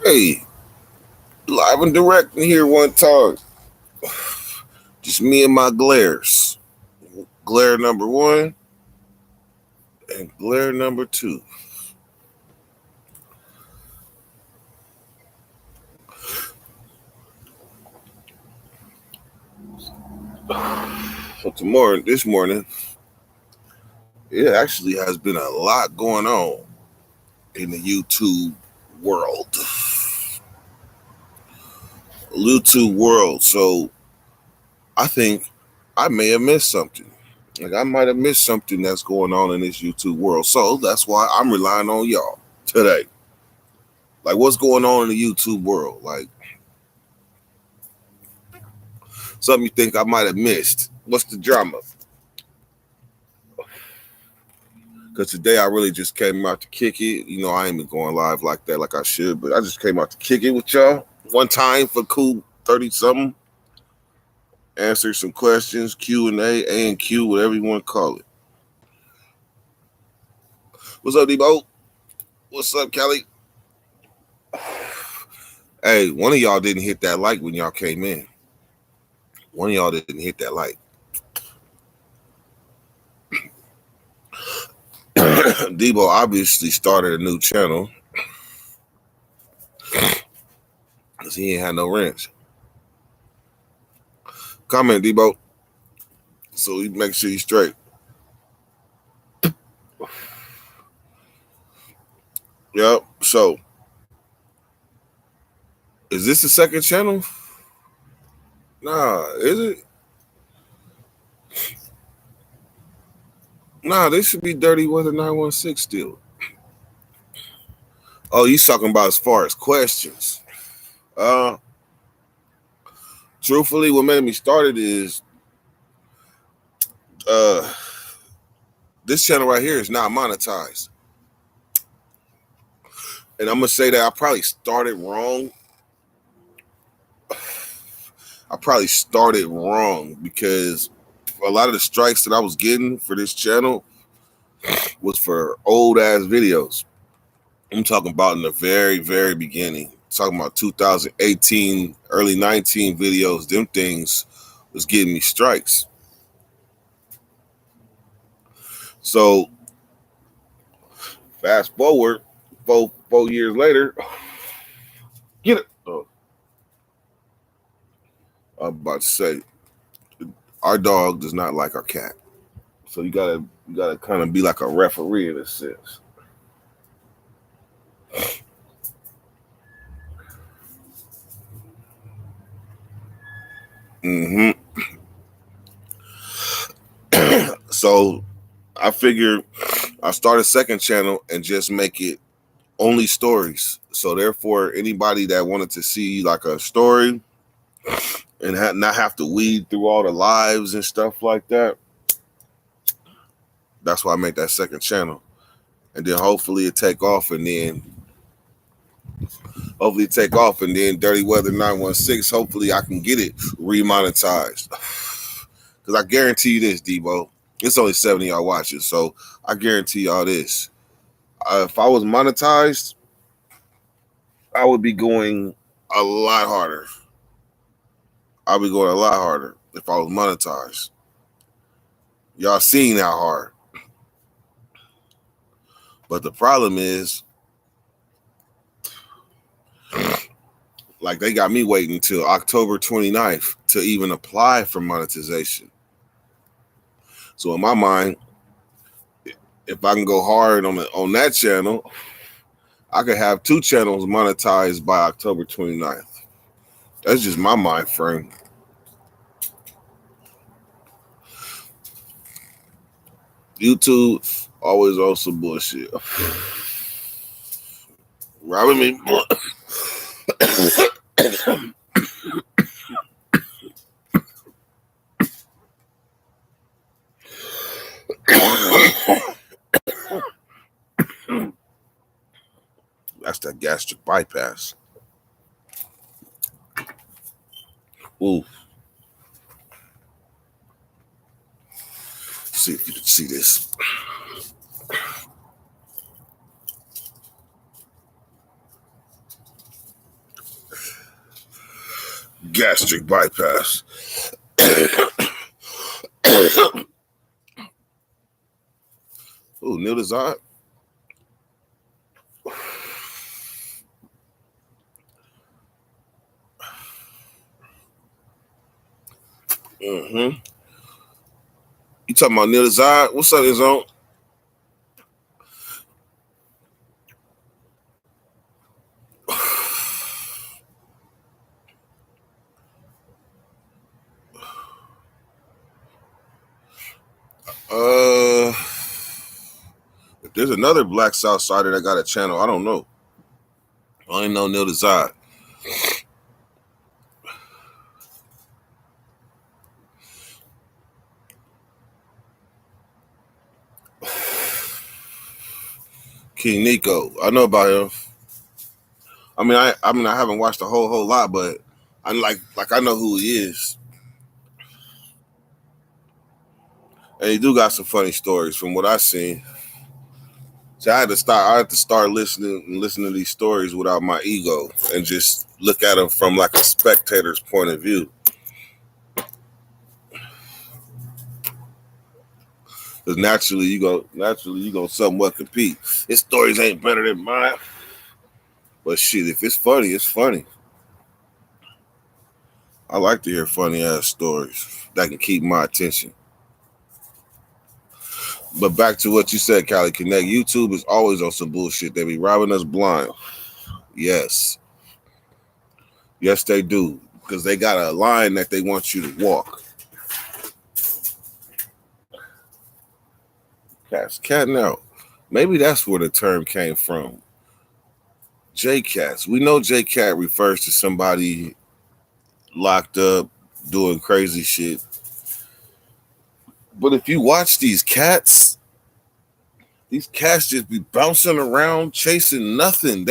Hey, live and direct in here one time. Just me and my glares. Glare number one and glare number two. So this morning, it actually has been a lot going on in the YouTube world. YouTube world. So I think I may have missed something. Like I might have missed something that's going on in this YouTube world. So that's why I'm relying on y'all today. Like what's going on in the YouTube world? Like something you think I might have missed. What's the drama? Because today I really just came out to kick it. You know, I ain't been going live like that like I should, but I just came out to kick it with y'all one time for cool 30 something. Answer some questions, A and Q, whatever you want to call it. What's up, Debo? What's up, Kelly? Hey, one of y'all didn't hit that like when y'all came in. One of y'all didn't hit that like. Debo obviously started a new channel because he ain't had no rents. Comment, Debo. So you make sure you straight. Yep. So, is this the second channel? Nah, is it? Nah, this should be Dirty Weather 916 still. Oh, you talking about as far as questions. Uh, Truthfully, what made me started is uh this channel right here is not monetized. And I'm gonna say that I probably started wrong. I probably started wrong because a lot of the strikes that I was getting for this channel was for old ass videos. I'm talking about in the very, very beginning. I'm talking about 2018, early 19 videos. Them things was getting me strikes. So fast forward, four years later, get it. Oh, I'm about to say, our dog does not like our cat, so you gotta kind of be like a referee in a sense. hmm So I figured I start a second channel and just make it only stories. So therefore, anybody that wanted to see like a story and not have to weed through all the lives and stuff like that, that's why I make that second channel. And then hopefully it take off and then Dirty Weather 916, hopefully I can get it remonetized. Cause I guarantee you this, Debo. It's only 70 y'all watching, so I guarantee y'all this. If I was monetized, I would be going a lot harder. I'll be going a lot harder if I was monetized. Y'all seen how hard. But the problem is, like, they got me waiting until October 29th to even apply for monetization. So in my mind, if I can go hard on that channel, I could have two channels monetized by October 29th. That's just my mind frame. YouTube always on some bullshit. Right with me. That's that gastric bypass. Ooh. See if you can see this. gastric bypass. Ooh, Neil Desai. Mm-hmm. You talking about Neil Desai? What's up, his own? If there's another Black Southsider that got a channel, I don't know. I only know Neil Desai. King Nico, I know about him. I mean, I haven't watched a whole lot, but I'm like I know who he is, and he do got some funny stories from what I seen. So I had to start listening to these stories without my ego and just look at them from like a spectator's point of view. Because naturally you go somewhat compete. His stories ain't better than mine, but shit, if it's funny, it's funny. I like to hear funny ass stories that can keep my attention. But back to what you said, Cali Connect. YouTube is always on some bullshit. They be robbing us blind. Yes. Yes, they do. Because they got a line that they want you to walk. Catting out. Maybe that's where the term came from. J-Cats. We know J-Cat refers to somebody locked up doing crazy shit. But if you watch these cats just be bouncing around chasing nothing.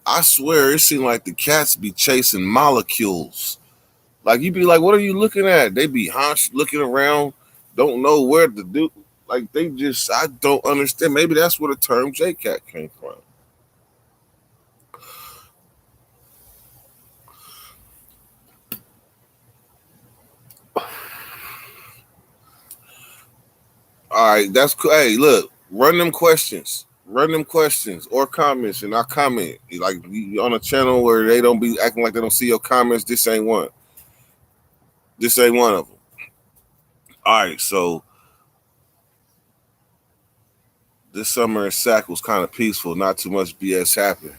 I swear it seems like the cats be chasing molecules. Like you be like, what are you looking at? They be looking around, don't know where to do. Like I don't understand. Maybe that's where the term J-Cat came from. All right, that's cool. Hey, look, run them questions or comments, and I comment. Like you on a channel where they don't be acting like they don't see your comments. This ain't one. This ain't one of them. All right, so this summer in Sac was kind of peaceful. Not too much BS happened.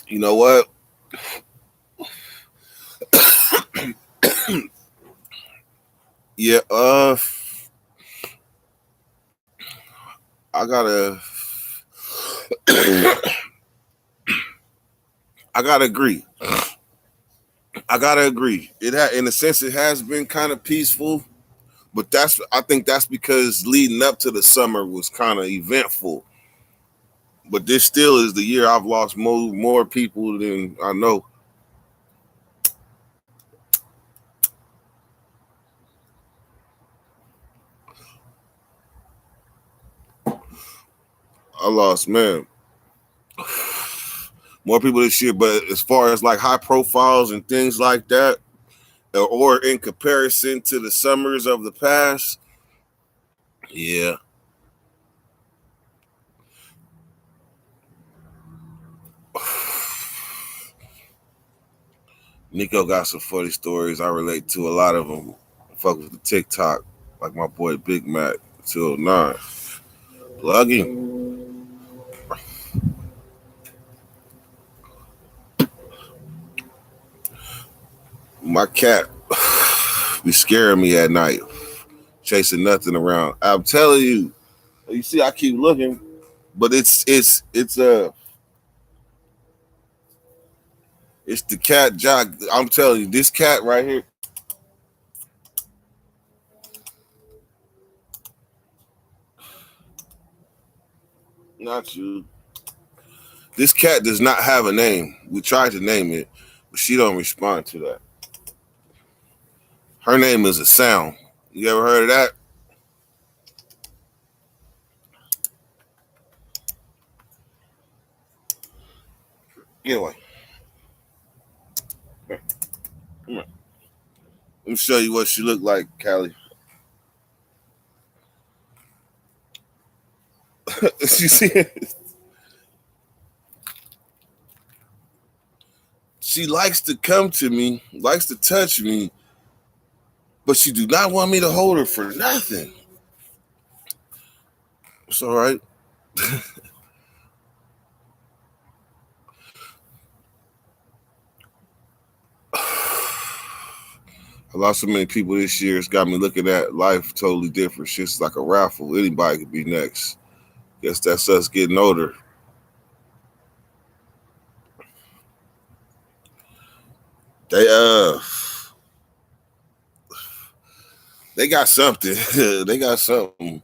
You know what? Yeah, I gotta I gotta agree. In a sense, it has been kind of peaceful, but I think that's because leading up to the summer was kind of eventful. But this still is the year I've lost more people than I know. I lost, man, more people this year. But as far as like high profiles and things like that, or in comparison to the summers of the past, yeah. Nico got some funny stories. I relate to a lot of them. Fuck with the TikTok, like my boy Big Mac 209. Plugging. My cat be scaring me at night, chasing nothing around. I'm telling you. You see, I keep looking, but it's the cat jock. I'm telling you, this cat right here. Not you. This cat does not have a name. We tried to name it, but she don't respond to that. Her name is a sound. You ever heard of that? Get away. Come on. Let me show you what she looked like, Callie. You see it? She likes to come to me, likes to touch me, but she do not want me to hold her for nothing. It's all right. I lost so many people this year. It's got me looking at life totally different. Shit's like a raffle. Anybody could be next. Guess that's us getting older. They they got something. They got something.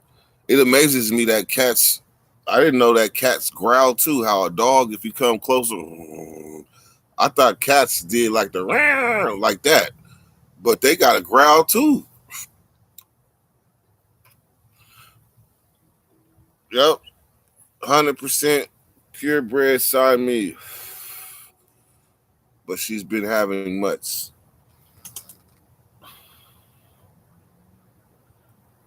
It amazes me that cats. I didn't know that cats growl too. How a dog, if you come closer, I thought cats did like the like that, but they got a growl too. Yep, 100% purebred Siamese. But she's been having mutts.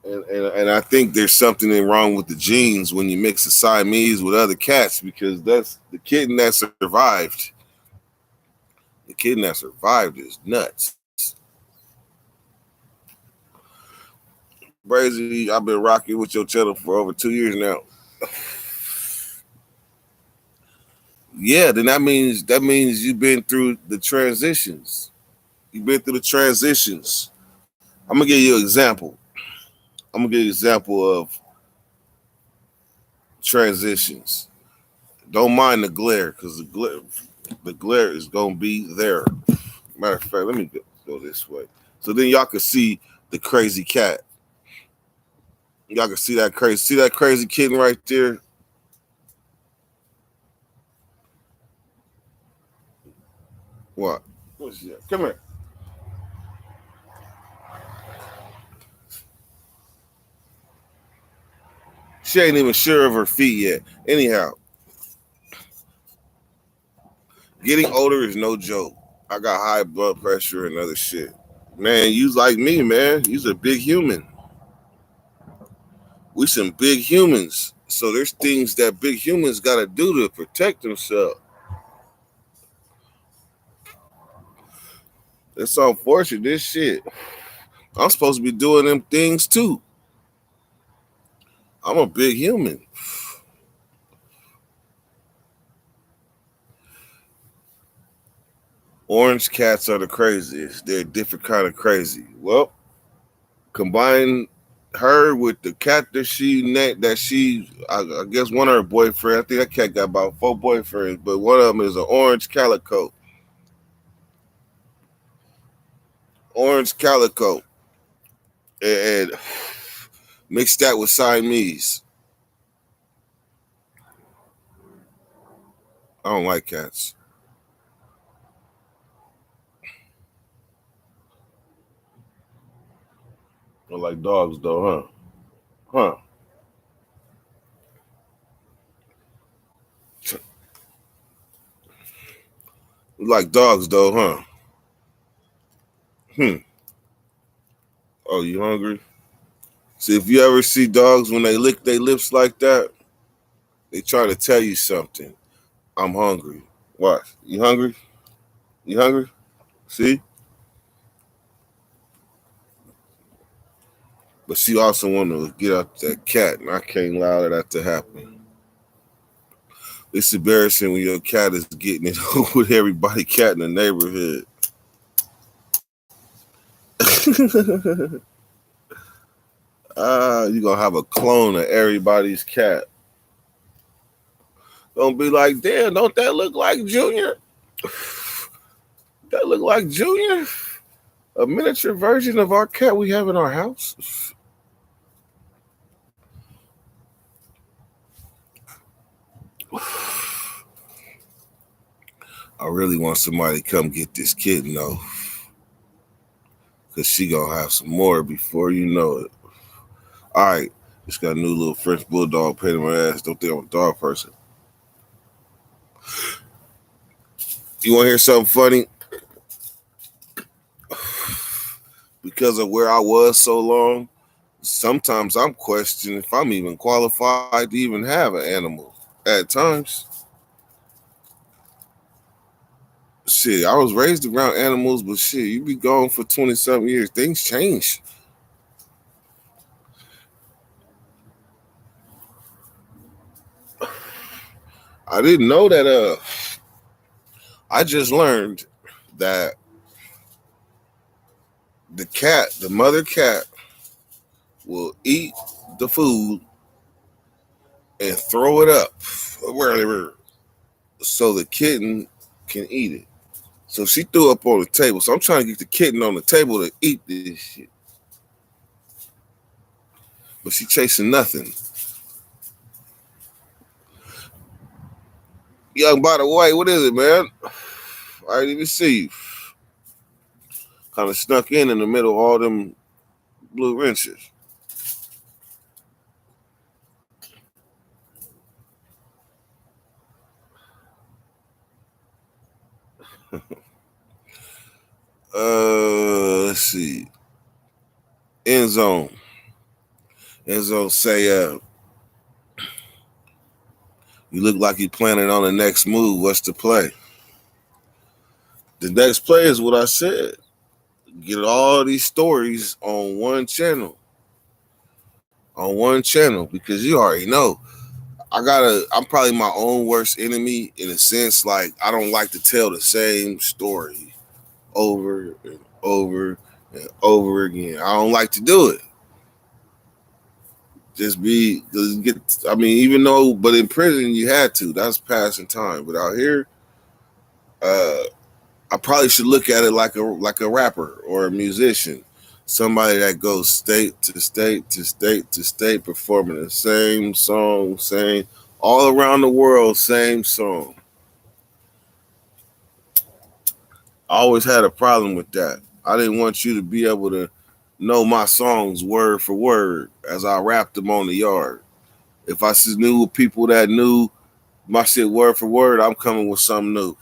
And I think there's something wrong with the genes when you mix a Siamese with other cats because that's the kitten that survived. The kitten that survived is nuts. Brazy, I've been rocking with your channel for over 2 years now. Yeah, then that means you've been through the transitions. You've been through the transitions. I'm gonna give you an example. I'm gonna give you an example of transitions. Don't mind the glare, because the glare is gonna be there. Matter of fact, let me go this way. So then y'all can see the crazy cat. Y'all can see that crazy kitten right there. What? What's that? Come here. She ain't even sure of her feet yet. Anyhow, getting older is no joke. I got high blood pressure and other shit. Man, you's like me, man. You's a big human. We some big humans. So there's things that big humans gotta do to protect themselves. It's unfortunate, this shit. I'm supposed to be doing them things too. I'm a big human. Orange cats are the craziest. They're a different kind of crazy. Well, combine her with the cat I guess one of her boyfriend. I think that cat got about 4 boyfriends, but one of them is an orange calico. Orange calico. And mix that with Siamese. I don't like cats. I like dogs though, huh? You like dogs though, huh? Hmm. Oh, you hungry? See, if you ever see dogs when they lick their lips like that, they try to tell you something. I'm hungry. What? You hungry? You hungry? See? But she also want to get out that cat, and I can't allow that to happen. It's embarrassing when your cat is getting it with everybody cat in the neighborhood. You're gonna have a clone of everybody's cat. Don't be like, damn, don't that look like Junior? That look like Junior? A miniature version of our cat we have in our house? I really want somebody to come get this kitten though. Cause she gonna have some more before you know it. Alright, just got a new little French bulldog painted my ass. Don't think I'm a dog person. You want to hear something funny? Because of where I was so long, sometimes I'm questioning if I'm even qualified to even have an animal. At times, shit, I was raised around animals, but shit, you be gone for 20 something years, things change. I didn't know that. I just learned that the mother cat, will eat the food and throw it up wherever so the kitten can eat it. So she threw up on the table. So I'm trying to get the kitten on the table to eat this shit. But she chasing nothing. Young, by the way, what is it, man? I didn't even see you. Kind of snuck in the middle of all them blue wrenches. Let's see. End zone. End zone say, you look like you planning on the next move. What's the play? The next play is what I said. Get all these stories on one channel. On one channel, because you already know. I'm probably my own worst enemy in a sense. Like, I don't like to tell the same story over and over and over again. I don't like to do it. Just be get. I mean, even though, but in prison you had to. That's passing time. But out here, uh, I probably should look at it like a rapper or a musician, somebody that goes state to state to state to state, performing the same song, same all around the world, same song. I always had a problem with that. I didn't want you to be able to know my songs word for word as I rapped them on the yard. If I knew people that knew my shit word for word, I'm coming with something new.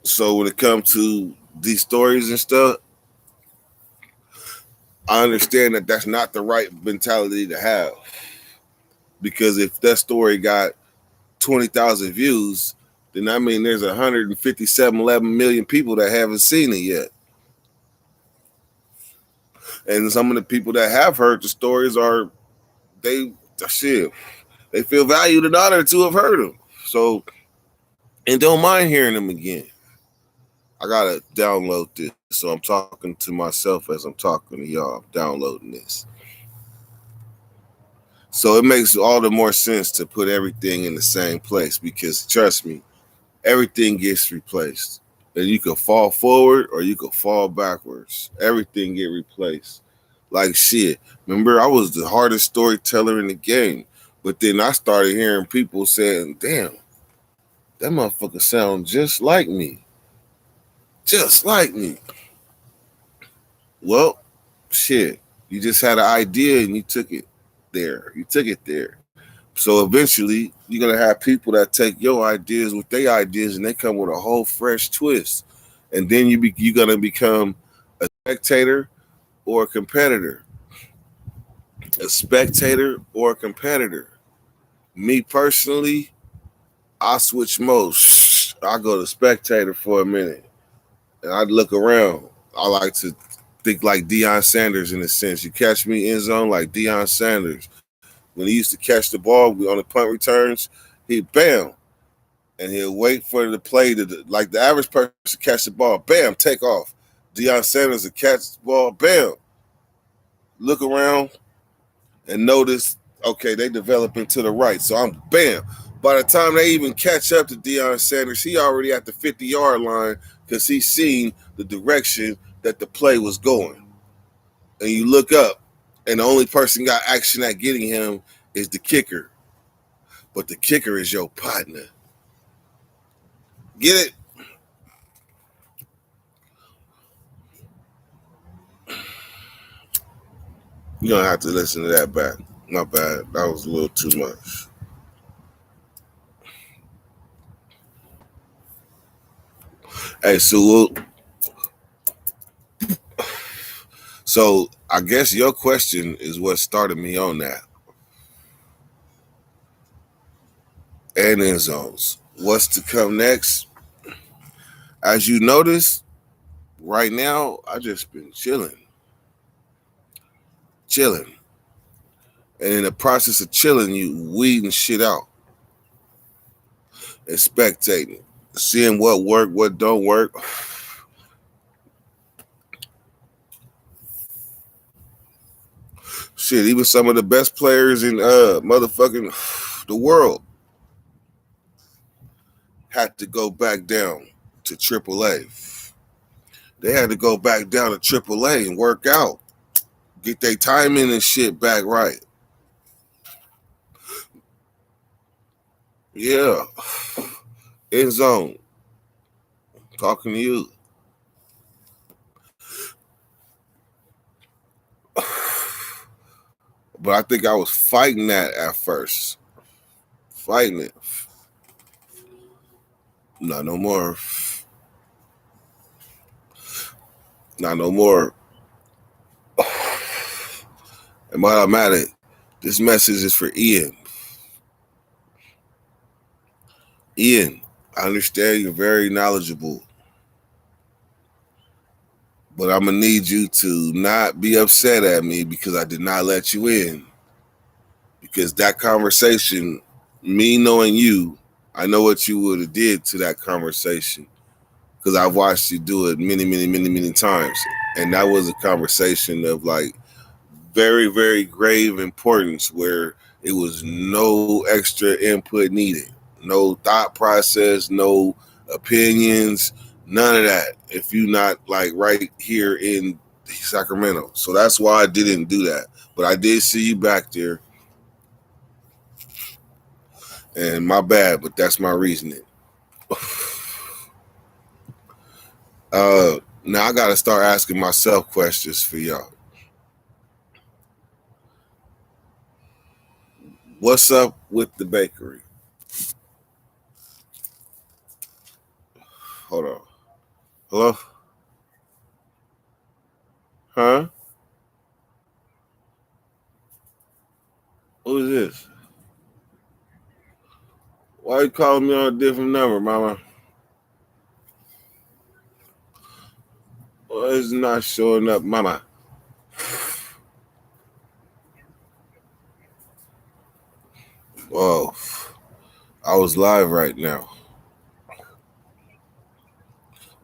So when it comes to these stories and stuff, I understand that that's not the right mentality to have, because if that story got 20,000 views, then I mean there's 11 million people that haven't seen it yet. And some of the people that have heard the stories are they shit. They feel valued and honored to have heard them. So, and don't mind hearing them again. I gotta download this. So I'm talking to myself as I'm talking to y'all. I'm downloading this. So it makes all the more sense to put everything in the same place, because trust me, everything gets replaced. And you can fall forward or you can fall backwards. Everything get replaced. Like shit. Remember, I was the hardest storyteller in the game. But then I started hearing people saying, damn, that motherfucker sound just like me. Just like me. Well, shit. You just had an idea and you took it there. You took it there. So eventually, you're gonna have people that take your ideas with their ideas, and they come with a whole fresh twist. And then you're gonna become a spectator or a competitor. A spectator or a competitor. Me personally, I switch modes. I go to spectator for a minute, and I look around. I like to think like Deion Sanders in a sense. You catch me in zone like Deion Sanders. When he used to catch the ball on the punt returns, he bam, and he'll wait for the play to, like the average person catch the ball, bam, take off. Deion Sanders will catch the ball, bam, look around and notice, okay, they developing to the right. So I'm bam. By the time they even catch up to Deion Sanders, he already at the 50-yard line because he's seen the direction that the play was going. And you look up, and the only person got action at getting him is the kicker. But the kicker is your partner. Get it? You don't have to listen to that back. Not bad. That was a little too much. Hey, so I guess your question is what started me on that. And end zones. What's to come next? As you notice, right now, I just been chilling. And in the process of chilling, you weeding shit out and spectating, seeing what work, what don't work. Shit, even some of the best players in motherfucking the world had to go back down to AAA. They had to go back down to AAA and work out, get their timing and shit back right. Yeah, end zone, talking to you. But I think I was fighting that at first. Fighting it. Not no more. Not no more. And while I'm at it, this message is for Ian. Ian, I understand you're very knowledgeable, but I'm going to need you to not be upset at me because I did not let you in. Because that conversation, me knowing you, I know what you would have did to that conversation because I've watched you do it many times. And that was a conversation of like very, very grave importance where it was no extra input needed, no thought process, no opinions, none of that. If you not like right here in Sacramento. So that's why I didn't do that. But I did see you back there. And my bad, but that's my reasoning. Now I gotta start asking myself questions for y'all. What's up with the bakery? Hold on. Hello? Huh? Who is this? Why you calling me on a different number, mama? Why is it not showing up, mama? Whoa. I was live right now.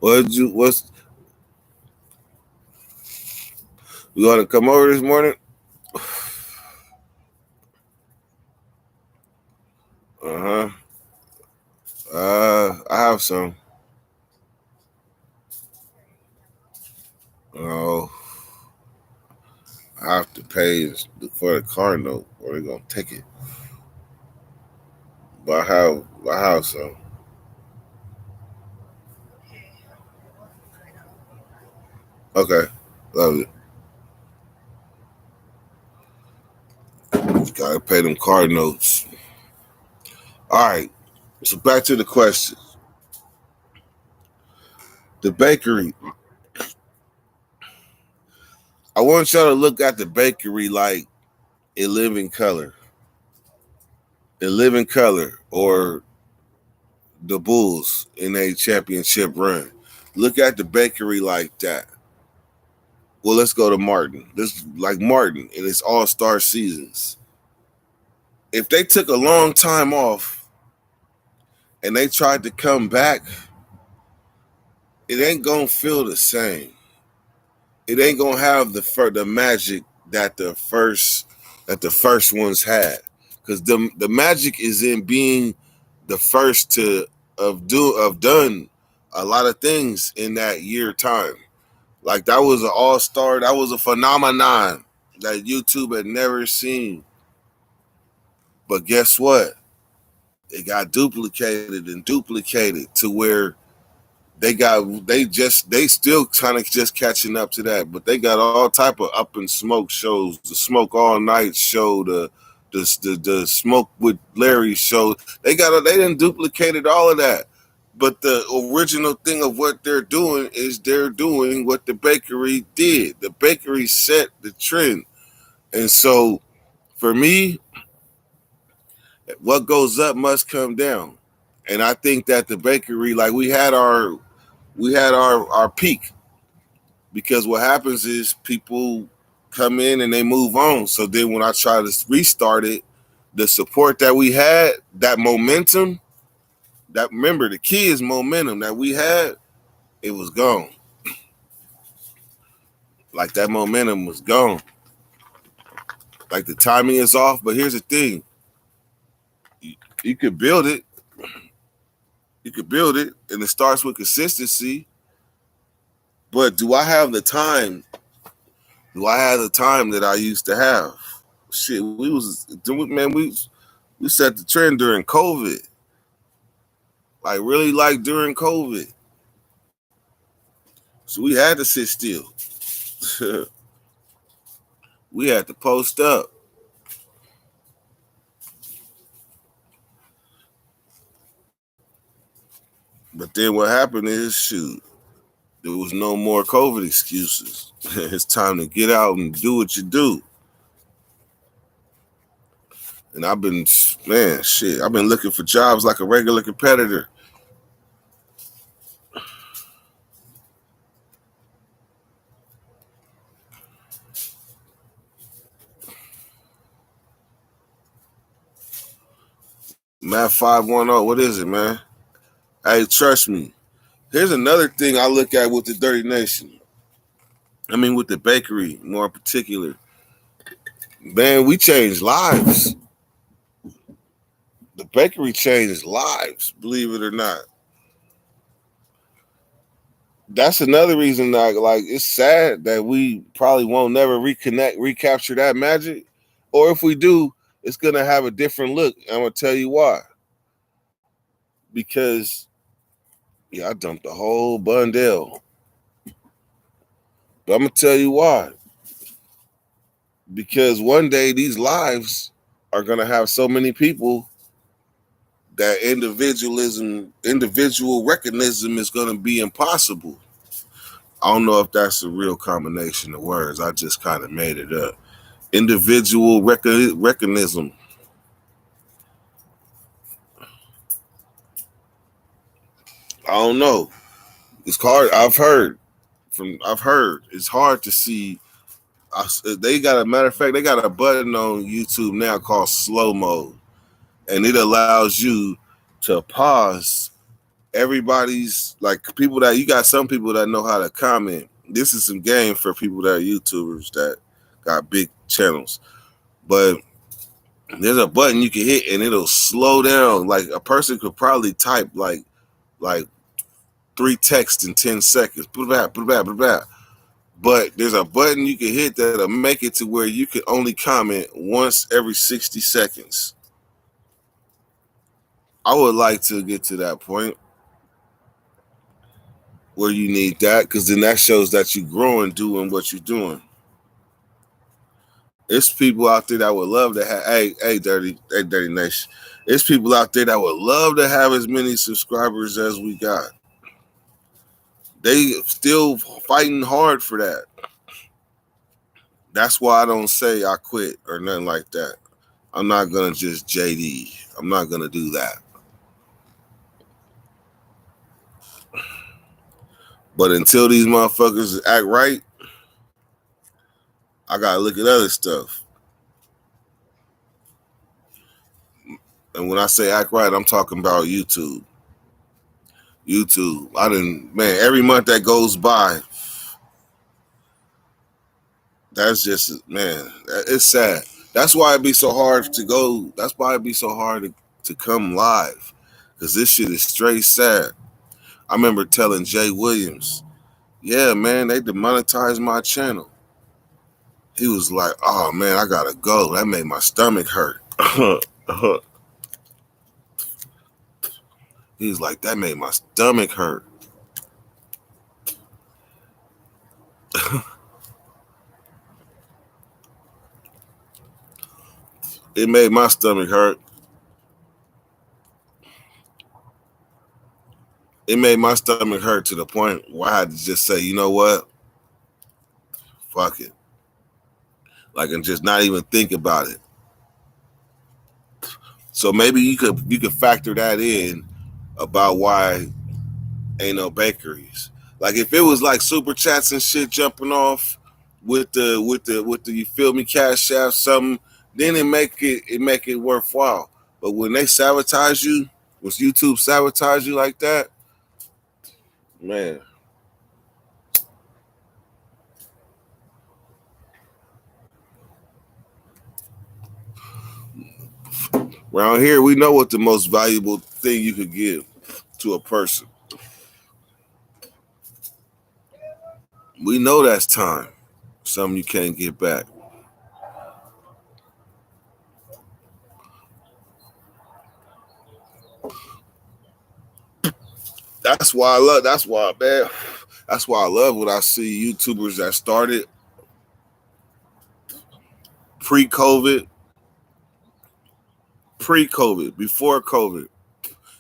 What's you gonna come over this morning? Uh-huh. I have some. Oh, I have to pay for the car note or they're gonna take it. But I have some. Okay. Love it. Gotta pay them car notes. All right. So back to the question. The bakery. I want y'all to look at the bakery like a living color. A living color or the Bulls in a championship run. Look at the bakery like that. Well, let's go to Martin. This like Martin in its all-star seasons. If they took a long time off and they tried to come back, it ain't gonna feel the same. It ain't gonna have the magic that the first ones had. Because the magic is in being the first to of done a lot of things in that year time. Like that was an all-star, that was a phenomenon that YouTube had never seen. But guess what? It got duplicated to where they still kind of just catching up to that, but they got all type of up and smoke shows, the Smoke All Night show, the Smoke with Larry show. They didn't duplicated all of that. But the original thing of what they're doing is they're doing what the bakery did. The bakery set the trend. And so for me, what goes up must come down. And I think that the bakery, like we had our peak, because what happens is people come in and they move on. So then when I try to restart it, the support that we had, that momentum, that remember the key is momentum that we had, it was gone. Like that momentum was gone. Like the timing is off, but here's the thing. You could build it. You could build it, and it starts with consistency. But do I have the time? Do I have the time that I used to have? Shit, we was doing, man. We set the trend during COVID. Like really, like during COVID. So we had to sit still. We had to post up. But then what happened is, shoot, there was no more COVID excuses. It's time to get out and do what you do. And I've been, man, shit, I've been looking for jobs like a regular competitor. Matt 510, what is it, man? Hey, trust me. Here's another thing I look at with the Dirty Nation. I mean, with the bakery, more in particular. Man, we changed lives. The bakery changed lives, believe it or not. That's another reason that, like, it's sad that we probably won't never recapture that magic. Or if we do, it's gonna have a different look. I'm gonna tell you why. Because yeah, I dumped the whole bundle. But I'm gonna tell you why. Because one day these lives are gonna have so many people that individual recognition is gonna be impossible. I don't know if that's a real combination of words. I just kind of made it up. Individual recognition. I don't know. It's hard. I've heard it's hard to see. They got a matter of fact, they got a button on YouTube now called slow mode, and it allows you to pause everybody's, like, people that you got some people that know how to comment. This is some game for people that are YouTubers that got big channels. But there's a button you can hit and it'll slow down. Like a person could probably type like 3 texts in 10 seconds. Put it back, put it back, put it back. But there's a button you can hit that'll make it to where you can only comment once every 60 seconds. I would like to get to that point where you need that, because then that shows that you're growing doing what you're doing. It's people out there that would love to have, dirty nation. It's people out there that would love to have as many subscribers as we got. They still fighting hard for that. That's why I don't say I quit or nothing like that. I'm not gonna just JD. I'm not gonna do that. But until these motherfuckers act right, I gotta look at other stuff. And when I say act right, I'm talking about YouTube. YouTube. Man, every month that goes by, that's just, man, it's sad. That's why it'd be so hard to go. That's why it'd be so hard to come live. Because this shit is straight sad. I remember telling Jay Williams, yeah, man, they demonetized my channel. He was like, oh, man, I gotta go. That made my stomach hurt. He was like, that made my stomach hurt. It made my stomach hurt. it made my stomach hurt to the point where I had to just say, you know what? Fuck it. Like, and just not even think about it. So maybe you could factor that in about why ain't no bakeries. Like if it was like super chats and shit jumping off with the you feel me cash app something, then it make it worthwhile. But when they sabotage you, when YouTube sabotage you like that, man. Around here, we know what the most valuable thing you could give to a person. We know that's time. Something you can't get back. That's why I love. That's why, man. That's why I love when I see YouTubers that started pre-COVID, pre-COVID, before COVID,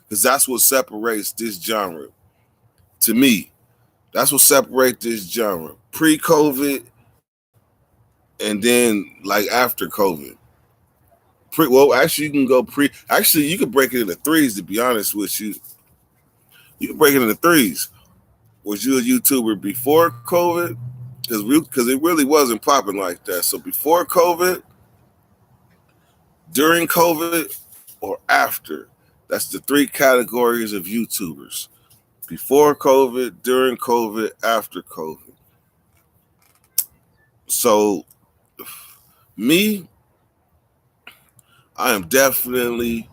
because that's what separates this genre. To me, that's what separates this genre. Pre-COVID, and then like after COVID. Well, actually, you can go pre. Actually, you could break it into threes. To be honest with you, you can break it into threes. Was you a YouTuber before COVID? Because it really wasn't popping like that. So before COVID, during COVID, or after. That's the three categories of YouTubers. Before COVID, during COVID, after COVID. So me, I am definitely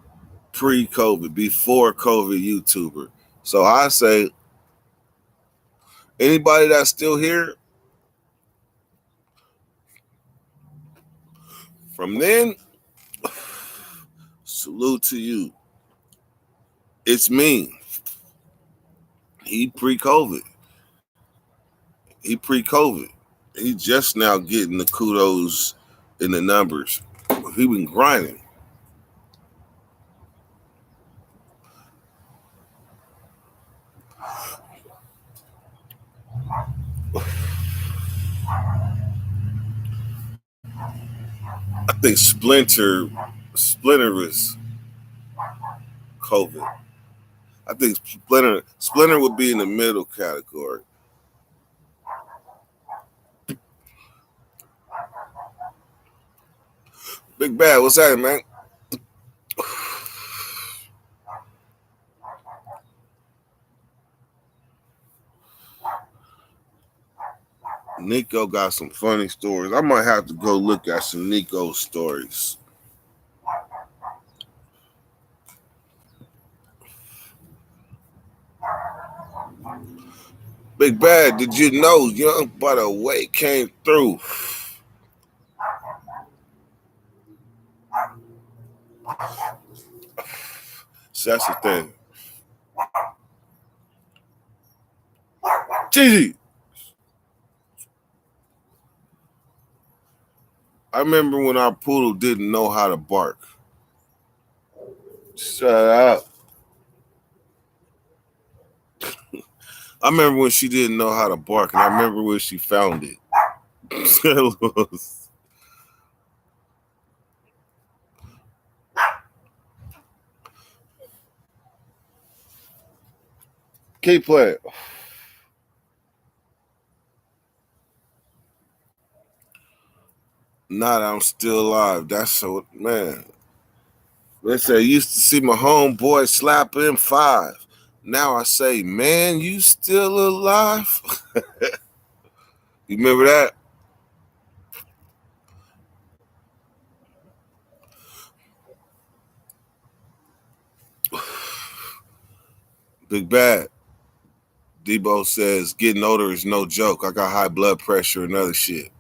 pre-COVID, before COVID YouTuber. So I say anybody that's still here from then, salute to you. It's me. He pre-COVID. He pre-COVID. He just now getting the kudos in the numbers. He been grinding. I think Splinter was COVID. I think Splinter would be in the middle category. Big Bad, what's that, man? Nico got some funny stories. I might have to go look at some Nico stories. Big Bad, did you know Young Butter Way came through? So that's the thing. Gigi, I remember when our poodle didn't know how to bark. Shut up. I remember when she didn't know how to bark, and I remember when she found it. Keep playing. Not I'm still alive. That's so man. They say I used to see my homeboy slap M5. Now I say, man, you still alive? You remember that? Big Bad. Debo says getting older is no joke. I got high blood pressure and other shit.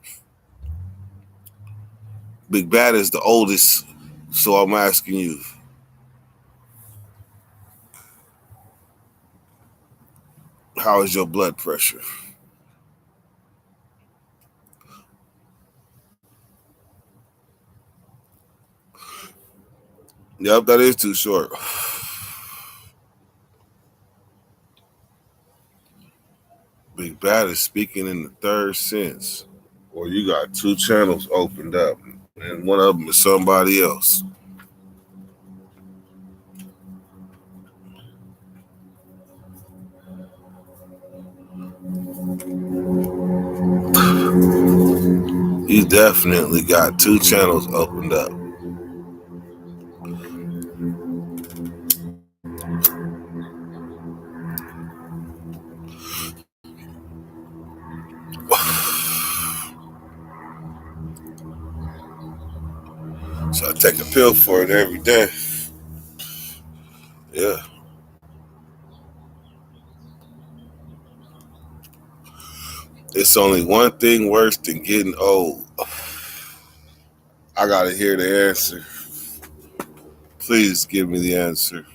Big Bad is the oldest, so I'm asking you, how is your blood pressure? Yep, that is too short. Bad is speaking in the third sense. Or you got two channels opened up, and one of them is somebody else. He definitely got two channels opened up. So I take a pill for it every day. Yeah. It's only one thing worse than getting old. I gotta hear the answer. Please give me the answer.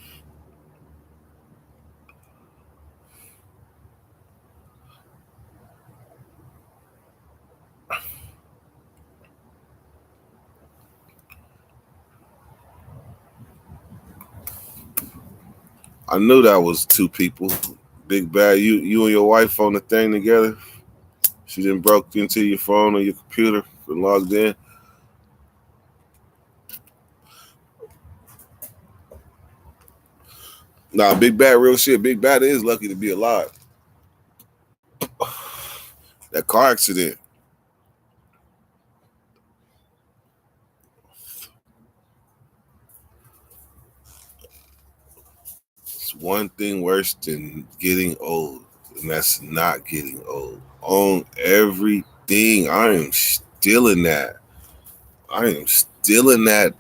I knew that was two people. Big Bad, you and your wife on the thing together? She didn't broke into your phone or your computer and logged in? Nah, Big Bad, real shit. Big Bad is lucky to be alive. That car accident. It's one thing worse than getting old, and that's not getting old. On everything, I am still in that. I am still in that.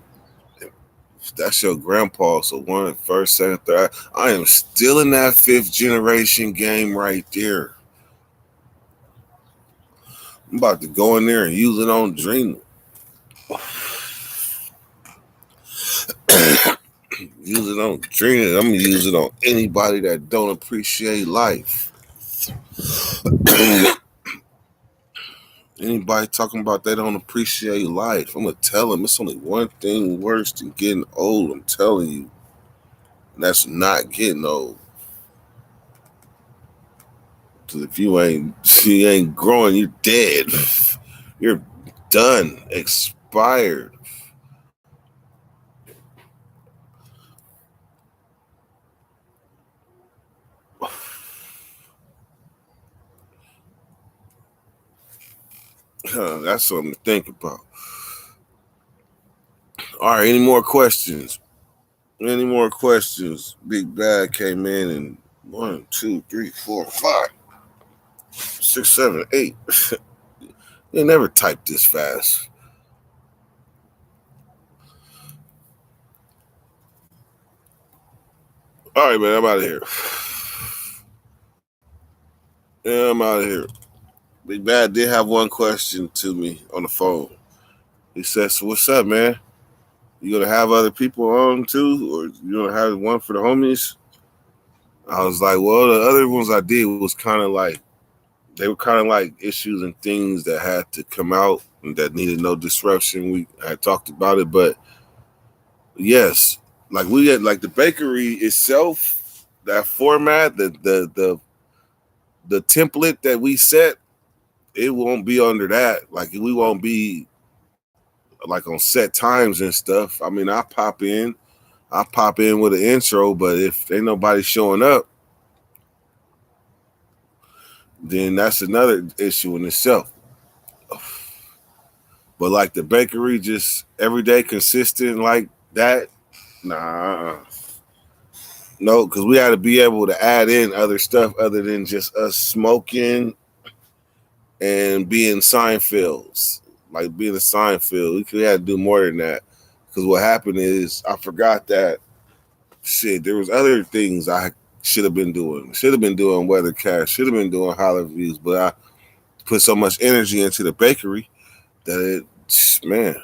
That's your grandpa. So one, first, second, third. I am still in that fifth generation game right there. I'm about to go in there and use it on Dream. Use it on Dream. I'm gonna use it on anybody that don't appreciate life. Anybody talking about they don't appreciate life, I'm gonna tell them it's only one thing worse than getting old. I'm telling you, and that's not getting old. Cause if you ain't growing, you're dead. You're done, expired. That's something to think about. All right, any more questions? Any more questions? Big Bad came in and 1, 2, 3, 4, 5, 6, 7, 8. You never typed this fast. All right, man, I'm out of here. Yeah, I'm out of here. Big Bad did have one question to me on the phone. He said, "So what's up, man? You gonna have other people on too, or you gonna have one for the homies?" I was like, "Well, the other ones I did was kind of like they were kind of like issues and things that had to come out and that needed no disruption. We had talked about it, but yes, like we had like the bakery itself, that format, the template that we set, it won't be under that. Like we won't be like on set times and stuff. I mean, I pop in with an intro, but if ain't nobody showing up, then that's another issue in itself. But like the bakery, just everyday consistent like that, nah, no, because we had to be able to add in other stuff other than just us smoking and being Seinfelds, like being a Seinfeld. We could have to do more than that. Because what happened is I forgot that shit. There was other things I should have been doing. Should have been doing weathercast. Should have been doing holler views. But I put so much energy into the bakery that it, man,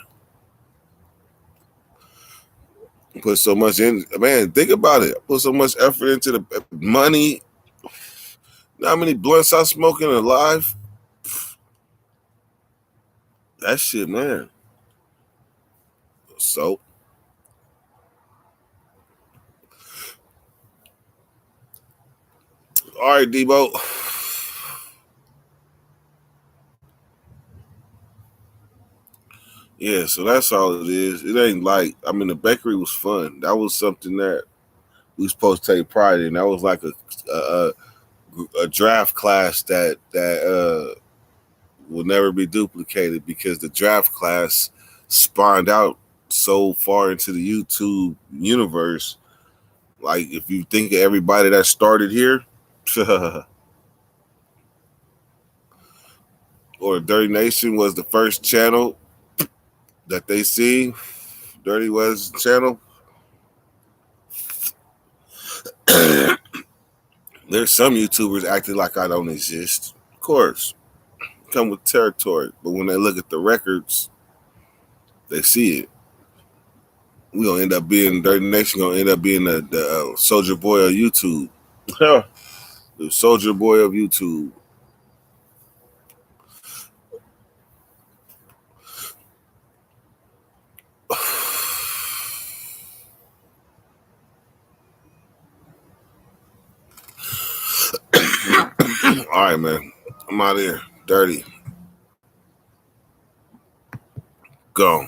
put so much in. Man, think about it. I put so much effort into the money. You know how many blunts I smoking alive? That shit, man. So, all right, Debo. Yeah, so that's all it is. It ain't like, I mean, the bakery was fun. That was something that we supposed to take pride in. That was like a, a draft class that will never be duplicated because the draft class spawned out so far into the YouTube universe. Like, if you think of everybody that started here, or Dirty Nation was the first channel that they see, Dirty West channel. There's some YouTubers acting like I don't exist. Of course, come with territory, but when they look at the records, they see it. We gonna end up being Dirty Nation. Gonna end up being the Soldier Boy of YouTube. The Soldier Boy of YouTube. All right, man. I'm out of here. Dirty. Go.